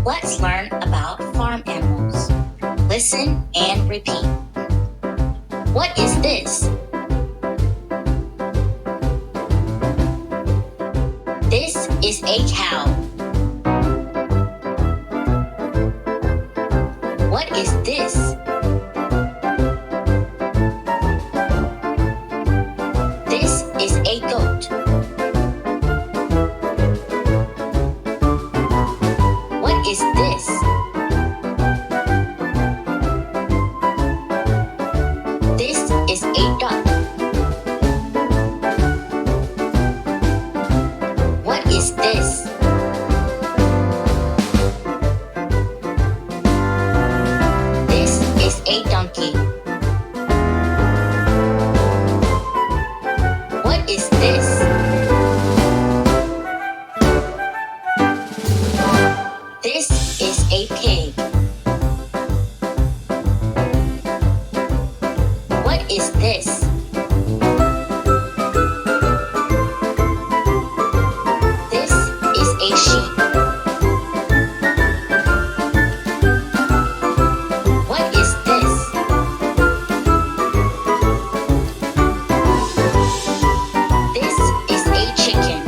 Let's learn about farm animals. Listen and repeat. What is this? This is a cow. What is this? This is a goat. What is this? This is a duck. What is this? This is a donkey. What is this? This is a pig. What is this? This is a sheep. What is this? This is a chicken.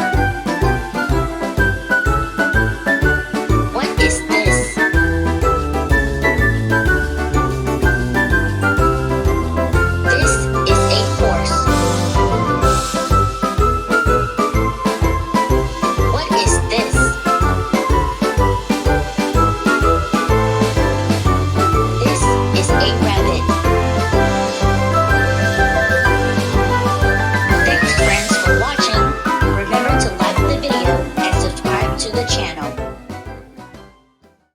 What is this? This is a horse. What is this? This is a rabbit. Thanks friends for watching. Remember to like the video and subscribe to the channel.